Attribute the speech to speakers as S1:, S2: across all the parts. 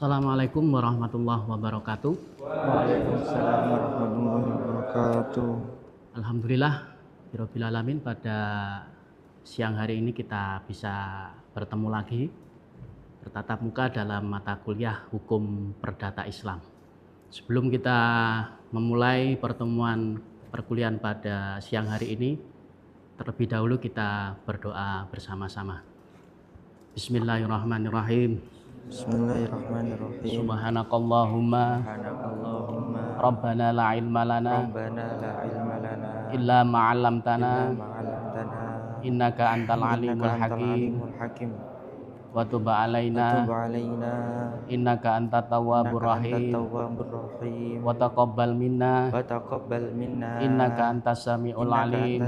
S1: Assalamualaikum warahmatullahi wabarakatuh.
S2: Waalaikumsalam warahmatullahi wabarakatuh.
S1: Alhamdulillah, Birobbil Alamin, pada siang hari ini kita bisa bertemu lagi bertatap muka dalam mata kuliah Hukum Perdata Islam. Sebelum kita memulai pertemuan perkuliahan pada siang hari ini, terlebih dahulu kita berdoa bersama-sama. Bismillahirrahmanirrahim.
S2: Bismillahirrahmanirrahim.
S1: Subhanakallahumma Rabbana la ilma lana illa ma 'allamtana innaka antal alimul hakim wa tub alaina innaka antat tawwabur rahim wa taqabbal minna innaka antas samiul alim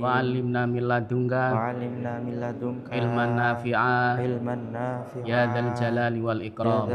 S1: wa 'allimna min ladunka ilman nafi'a ya dzal jalali wal ikram.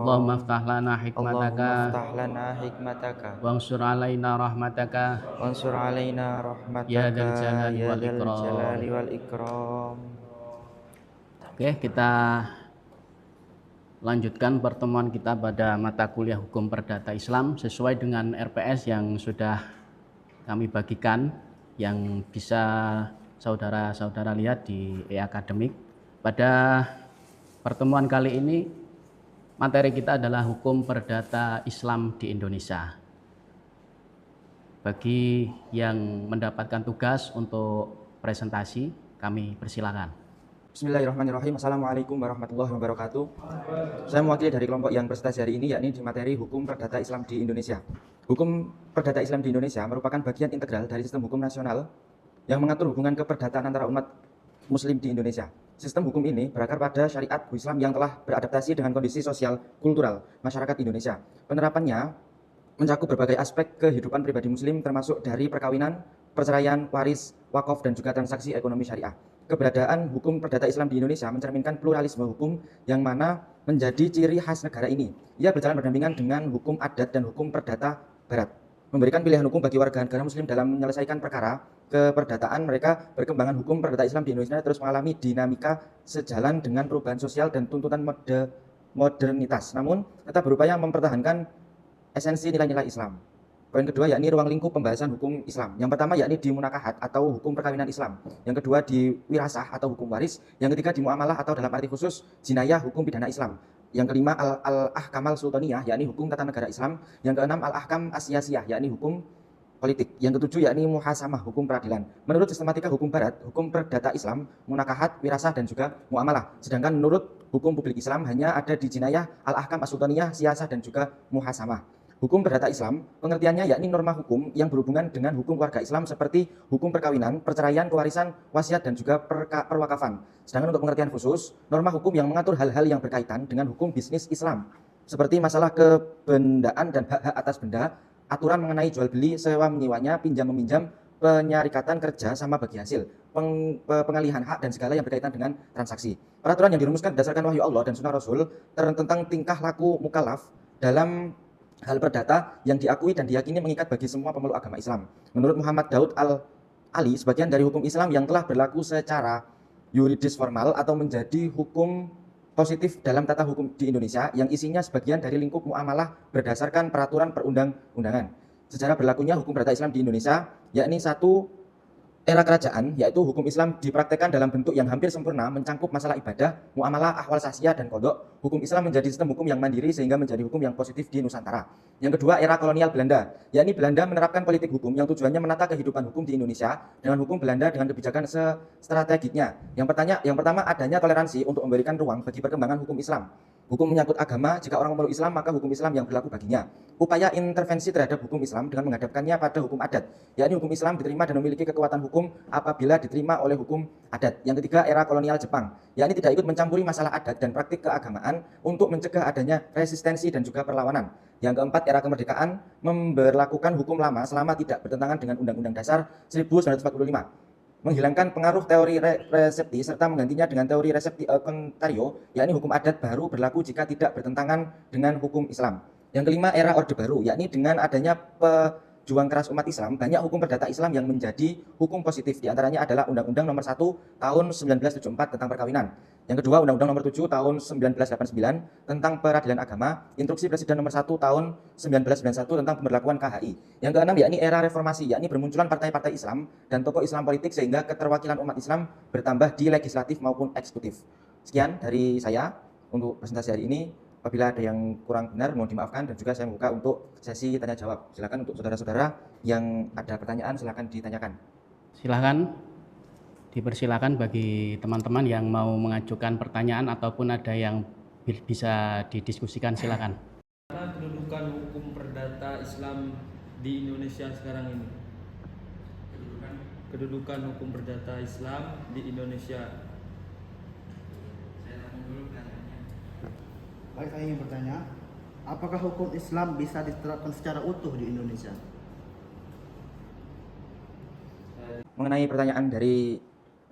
S1: Allahumma aftah lana hikmataka wansur alaina rahmataka ya dzal jalali wal ikram. Oke, kita lanjutkan pertemuan kita pada mata kuliah Hukum Perdata Islam sesuai dengan RPS yang sudah kami bagikan, yang bisa saudara-saudara lihat di e-akademik. Pada pertemuan kali ini materi kita adalah Hukum Perdata Islam di Indonesia. Bagi yang mendapatkan tugas untuk presentasi, kami persilakan.
S2: Bismillahirrahmanirrahim. Assalamualaikum warahmatullahi wabarakatuh. Saya mewakili dari kelompok yang presentasi hari ini, yakni di materi Hukum Perdata Islam di Indonesia. Hukum Perdata Islam di Indonesia merupakan bagian integral dari sistem hukum nasional yang mengatur hubungan keperdataan antara umat Muslim di Indonesia. Sistem hukum ini berakar pada syariat Islam yang telah beradaptasi dengan kondisi sosial kultural masyarakat Indonesia. Penerapannya mencakup berbagai aspek kehidupan pribadi Muslim, termasuk dari perkawinan, perceraian, waris, wakaf, dan juga transaksi ekonomi syariah. Keberadaan hukum perdata Islam di Indonesia mencerminkan pluralisme hukum yang mana menjadi ciri khas negara ini. Ia berjalan berdampingan dengan hukum adat dan hukum perdata barat, memberikan pilihan hukum bagi warga negara Muslim dalam menyelesaikan perkara keperdataan mereka. Perkembangan hukum perdata Islam di Indonesia terus mengalami dinamika sejalan dengan perubahan sosial dan tuntutan modernitas, namun tetap berupaya mempertahankan esensi nilai-nilai Islam. Poin kedua yakni ruang lingkup pembahasan hukum Islam. Yang pertama yakni di munakahat atau hukum perkawinan Islam. Yang kedua di wirasah atau hukum waris. Yang ketiga di muamalah atau dalam arti khusus jinayah hukum pidana Islam. Yang kelima al-ahkamal sultaniyah yakni hukum tata negara Islam. Yang keenam al-ahkam asiyasiyah yakni hukum politik. Yang ketujuh yakni muhasamah hukum peradilan. Menurut sistematika hukum barat, hukum perdata Islam munakahat, wirasah, dan juga muamalah. Sedangkan menurut hukum publik Islam hanya ada di jinayah, al-ahkam as-sultaniyah, siyasah, dan juga muhasamah. Hukum perdata Islam pengertiannya yakni norma hukum yang berhubungan dengan hukum warga Islam seperti hukum perkawinan, perceraian, kewarisan, wasiat, dan juga perwakafan. Sedangkan untuk pengertian khusus, norma hukum yang mengatur hal-hal yang berkaitan dengan hukum bisnis Islam seperti masalah kebendaan dan hak-hak atas benda, aturan mengenai jual beli, sewa menyewanya, pinjam meminjam, penyarikatan kerja sama bagi hasil, pengalihan hak, dan segala yang berkaitan dengan transaksi. Peraturan yang dirumuskan berdasarkan wahyu Allah dan sunnah Rasul tentang tingkah laku mukallaf dalam hal perdata yang diakui dan diyakini mengikat bagi semua pemeluk agama Islam. Menurut Muhammad Daud Al-Ali, sebagian dari hukum Islam yang telah berlaku secara yuridis formal atau menjadi hukum positif dalam tata hukum di Indonesia yang isinya sebagian dari lingkup muamalah berdasarkan peraturan perundang-undangan. Sejarah berlakunya hukum perdata Islam di Indonesia yakni satu era kerajaan, yaitu hukum Islam dipraktekkan dalam bentuk yang hampir sempurna, mencangkup masalah ibadah, muamalah, ahwal sasiyah, dan kodok. Hukum Islam menjadi sistem hukum yang mandiri sehingga menjadi hukum yang positif di Nusantara. Yang kedua, era kolonial Belanda, yakni Belanda menerapkan politik hukum yang tujuannya menata kehidupan hukum di Indonesia dengan hukum Belanda dengan kebijakan strategiknya. Yang pertama adanya toleransi untuk memberikan ruang bagi perkembangan hukum Islam. Hukum menyangkut agama, jika orang memeluk Islam maka hukum Islam yang berlaku baginya. Upaya intervensi terhadap hukum Islam dengan menghadapkannya pada hukum adat, yakni hukum Islam diterima dan memiliki kekuatan hukum apabila diterima oleh hukum adat. Yang ketiga, era kolonial Jepang, yakni tidak ikut mencampuri masalah adat dan praktik keagamaan untuk mencegah adanya resistensi dan juga perlawanan. Yang keempat, era kemerdekaan memberlakukan hukum lama selama tidak bertentangan dengan Undang-Undang Dasar 1945. Menghilangkan pengaruh teori resepti serta menggantinya dengan teori resepti contrario, yakni hukum adat baru berlaku jika tidak bertentangan dengan hukum Islam. Yang kelima, era Orde Baru, yakni dengan adanya juang keras umat Islam, banyak hukum perdata Islam yang menjadi hukum positif. Di antaranya adalah Undang-Undang Nomor 1 Tahun 1974 tentang perkawinan. Yang kedua, Undang-Undang Nomor 7 Tahun 1989 tentang peradilan agama, Instruksi Presiden Nomor 1 Tahun 1991 tentang pemberlakuan KHI. Yang keenam, yakni era reformasi, yakni bermunculan partai-partai Islam dan tokoh Islam politik sehingga keterwakilan umat Islam bertambah di legislatif maupun eksekutif. Sekian dari saya untuk presentasi hari ini. Apabila ada yang kurang benar mohon dimaafkan, dan juga saya membuka untuk sesi tanya jawab. Silakan untuk saudara-saudara yang ada pertanyaan silakan ditanyakan.
S1: Silakan dipersilakan bagi teman-teman yang mau mengajukan pertanyaan ataupun ada yang bisa didiskusikan, silakan.
S3: Bagaimana kedudukan hukum perdata Islam di Indonesia sekarang ini? Kedudukan hukum perdata Islam di Indonesia.
S4: Baik, saya ingin bertanya, apakah hukum Islam bisa diterapkan secara utuh di Indonesia?
S2: Mengenai pertanyaan dari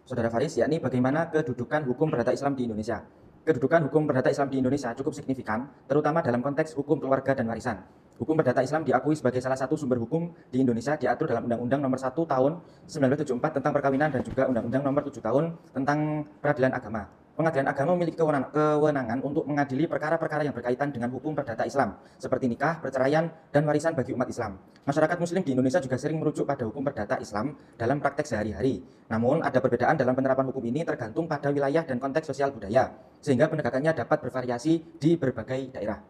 S2: saudara Faris, yakni bagaimana kedudukan hukum perdata Islam di Indonesia. Kedudukan hukum perdata Islam di Indonesia cukup signifikan, terutama dalam konteks hukum keluarga dan warisan. Hukum perdata Islam diakui sebagai salah satu sumber hukum di Indonesia, diatur dalam Undang-Undang Nomor 1 Tahun 1974 tentang perkawinan dan juga Undang-Undang Nomor 7 Tahun tentang peradilan agama. Pengadilan agama memiliki kewenangan untuk mengadili perkara-perkara yang berkaitan dengan hukum perdata Islam, seperti nikah, perceraian, dan warisan bagi umat Islam. Masyarakat Muslim di Indonesia juga sering merujuk pada hukum perdata Islam dalam praktek sehari-hari. Namun, ada perbedaan dalam penerapan hukum ini tergantung pada wilayah dan konteks sosial budaya, sehingga penegakannya dapat bervariasi di berbagai daerah.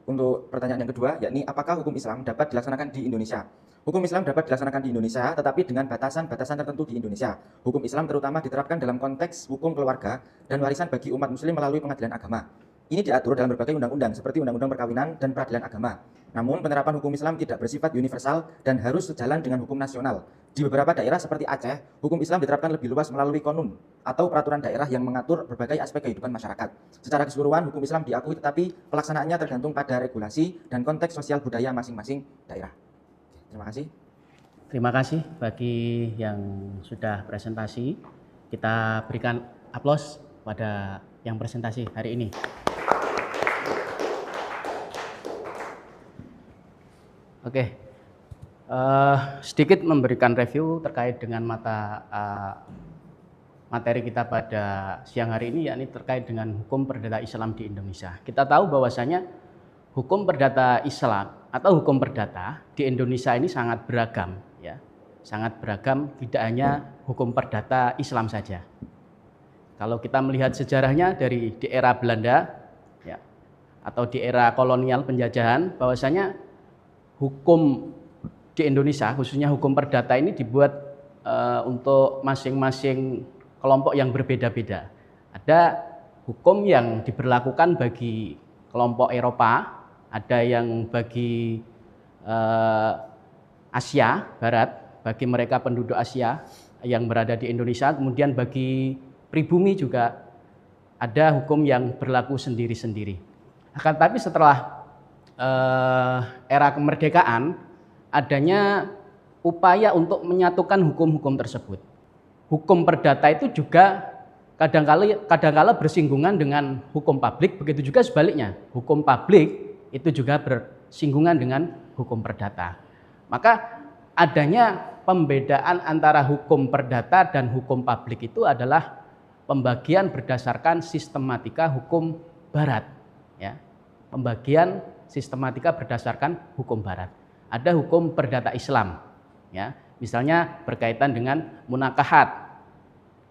S2: Untuk pertanyaan yang kedua, yakni apakah hukum Islam dapat dilaksanakan di Indonesia? Hukum Islam dapat dilaksanakan di Indonesia, tetapi dengan batasan-batasan tertentu di Indonesia. Hukum Islam terutama diterapkan dalam konteks hukum keluarga dan warisan bagi umat Muslim melalui pengadilan agama. Ini diatur dalam berbagai undang-undang seperti Undang-Undang Perkawinan dan Peradilan Agama. Namun, penerapan hukum Islam tidak bersifat universal dan harus sejalan dengan hukum nasional. Di beberapa daerah seperti Aceh, hukum Islam diterapkan lebih luas melalui konun atau peraturan daerah yang mengatur berbagai aspek kehidupan masyarakat. Secara keseluruhan, hukum Islam diakui, tetapi pelaksanaannya tergantung pada regulasi dan konteks sosial budaya masing-masing daerah. Terima kasih.
S1: Terima kasih bagi yang sudah presentasi. Kita berikan aplaus pada yang presentasi hari ini. Oke, sedikit memberikan review terkait dengan materi kita pada siang hari ini, yakni terkait dengan hukum perdata Islam di Indonesia. Kita tahu bahwasanya hukum perdata Islam atau hukum perdata di Indonesia ini sangat beragam, ya, sangat beragam. Tidak hanya hukum perdata Islam saja. Kalau kita melihat sejarahnya di era Belanda, ya, atau di era kolonial penjajahan, bahwasanya hukum di Indonesia, khususnya hukum perdata ini dibuat untuk masing-masing kelompok yang berbeda-beda. Ada hukum yang diberlakukan bagi kelompok Eropa, ada yang bagi Asia Barat, bagi mereka penduduk Asia yang berada di Indonesia. Kemudian bagi pribumi juga ada hukum yang berlaku sendiri-sendiri. Akan tetapi setelah era kemerdekaan, adanya upaya untuk menyatukan hukum-hukum tersebut. Hukum perdata itu juga kadang-kala bersinggungan dengan hukum publik, begitu juga sebaliknya. Hukum publik itu juga bersinggungan dengan hukum perdata. Maka adanya pembedaan antara hukum perdata dan hukum publik itu adalah pembagian berdasarkan sistematika hukum barat, ya. Pembagian sistematika berdasarkan hukum barat. Ada hukum perdata Islam, ya. Misalnya berkaitan dengan munakahat,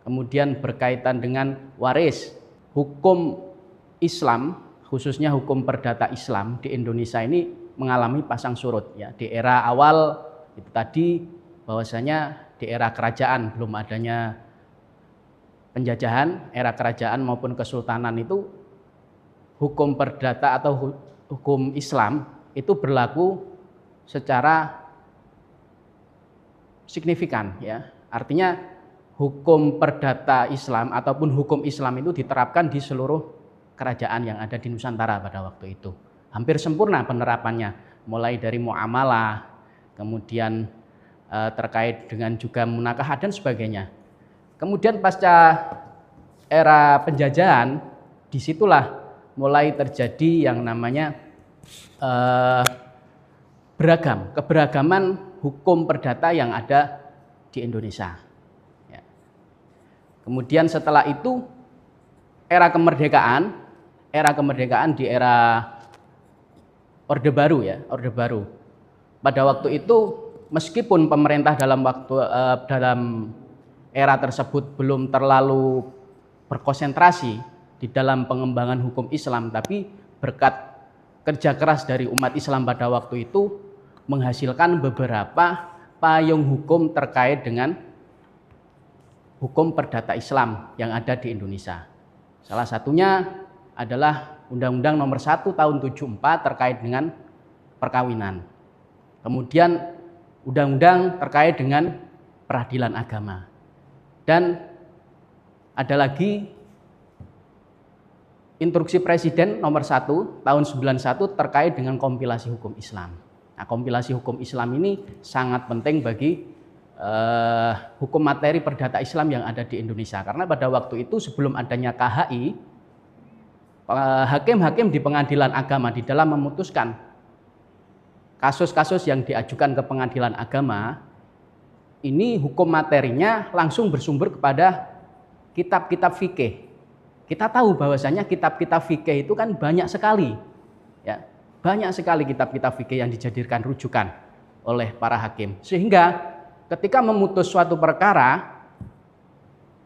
S1: kemudian berkaitan dengan waris. Hukum Islam, khususnya hukum perdata Islam di Indonesia ini mengalami pasang surut, ya. Di era awal itu tadi bahwasanya di era kerajaan, belum adanya penjajahan, era kerajaan maupun kesultanan itu hukum perdata atau hukum Islam itu berlaku secara signifikan, ya. Artinya hukum perdata Islam ataupun hukum Islam itu diterapkan di seluruh kerajaan yang ada di Nusantara pada waktu itu. Hampir sempurna penerapannya, mulai dari muamalah, kemudian terkait dengan juga munakahat dan sebagainya. Kemudian pasca era penjajahan, disitulah mulai terjadi yang namanya keberagaman hukum perdata yang ada di Indonesia. Ya. Kemudian setelah itu era kemerdekaan di era Orde Baru ya, Orde Baru. Pada waktu itu meskipun pemerintah dalam era tersebut belum terlalu berkonsentrasi di dalam pengembangan hukum Islam, tapi berkat kerja keras dari umat Islam pada waktu itu menghasilkan beberapa payung hukum terkait dengan hukum perdata Islam yang ada di Indonesia. Salah satunya adalah Undang-Undang Nomor 1 Tahun 74 terkait dengan perkawinan. Kemudian undang-undang terkait dengan peradilan agama. Dan ada lagi Instruksi Presiden Nomor 1 Tahun 91 terkait dengan kompilasi hukum Islam. Nah, kompilasi hukum Islam ini sangat penting bagi hukum materi perdata Islam yang ada di Indonesia. Karena pada waktu itu sebelum adanya KHI, hakim-hakim di pengadilan agama di dalam memutuskan kasus-kasus yang diajukan ke pengadilan agama, ini hukum materinya langsung bersumber kepada kitab-kitab fikih. Kita tahu bahwasanya kitab-kitab fikih itu kan banyak sekali, ya, banyak sekali kitab-kitab fikih yang dijadikan rujukan oleh para hakim. Sehingga ketika memutus suatu perkara,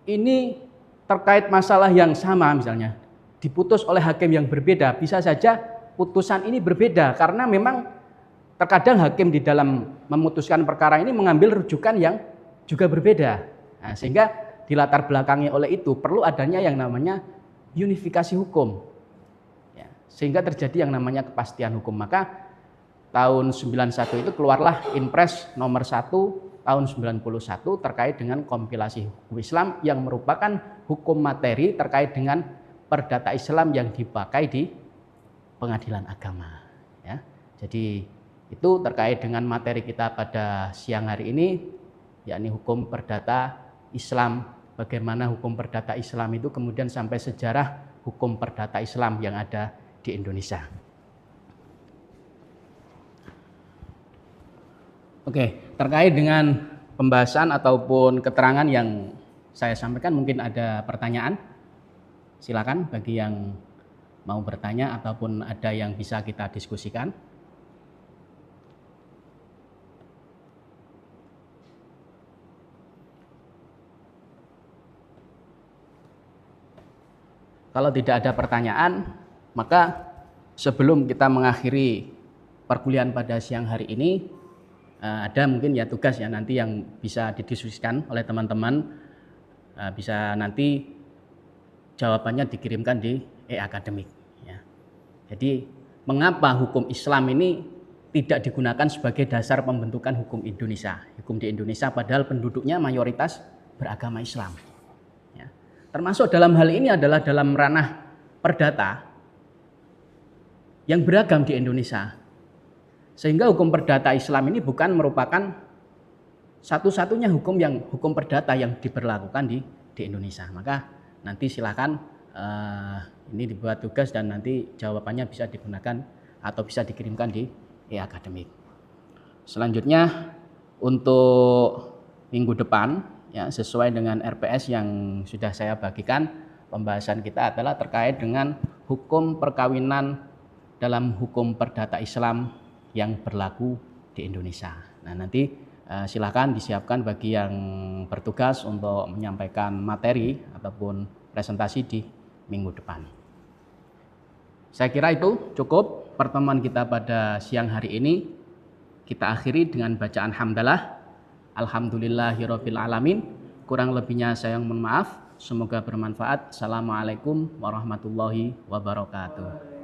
S1: ini terkait masalah yang sama misalnya, diputus oleh hakim yang berbeda, bisa saja putusan ini berbeda karena memang terkadang hakim di dalam memutuskan perkara ini mengambil rujukan yang juga berbeda. Nah, sehingga dilatar belakangi oleh itu perlu adanya yang namanya unifikasi hukum. Ya, sehingga terjadi yang namanya kepastian hukum. Maka tahun 91 itu keluarlah Inpres Nomor 1 Tahun 91 terkait dengan kompilasi hukum Islam yang merupakan hukum materi terkait dengan perdata Islam yang dipakai di pengadilan agama. Ya, jadi itu terkait dengan materi kita pada siang hari ini, yakni hukum perdata Islam. Bagaimana hukum perdata Islam itu kemudian sampai sejarah hukum perdata Islam yang ada di Indonesia. Oke, terkait dengan pembahasan ataupun keterangan yang saya sampaikan, mungkin ada pertanyaan. Silakan bagi yang mau bertanya ataupun ada yang bisa kita diskusikan. Kalau tidak ada pertanyaan, maka sebelum kita mengakhiri perkuliahan pada siang hari ini, ada mungkin ya tugas ya nanti yang bisa didiskusikan oleh teman-teman, bisa nanti jawabannya dikirimkan di e-akademik. Ya. Jadi mengapa hukum Islam ini tidak digunakan sebagai dasar pembentukan hukum Indonesia? Hukum di Indonesia padahal penduduknya mayoritas beragama Islam. Ya. Termasuk dalam hal ini adalah dalam ranah perdata yang beragam di Indonesia. Sehingga hukum perdata Islam ini bukan merupakan satu-satunya hukum perdata yang diberlakukan di Indonesia. Maka nanti silakan ini dibuat tugas dan nanti jawabannya bisa digunakan atau bisa dikirimkan di e-akademik. Selanjutnya untuk minggu depan ya, sesuai dengan RPS yang sudah saya bagikan, pembahasan kita adalah terkait dengan hukum perkawinan dalam hukum perdata Islam yang berlaku di Indonesia. Nah, nanti silakan disiapkan bagi yang bertugas untuk menyampaikan materi ataupun presentasi di minggu depan. Saya kira itu cukup pertemuan kita pada siang hari ini. Kita akhiri dengan bacaan hamdalah. Alhamdulillahirabbil alamin. Kurang lebihnya saya mohon maaf. Semoga bermanfaat. Assalamualaikum warahmatullahi wabarakatuh.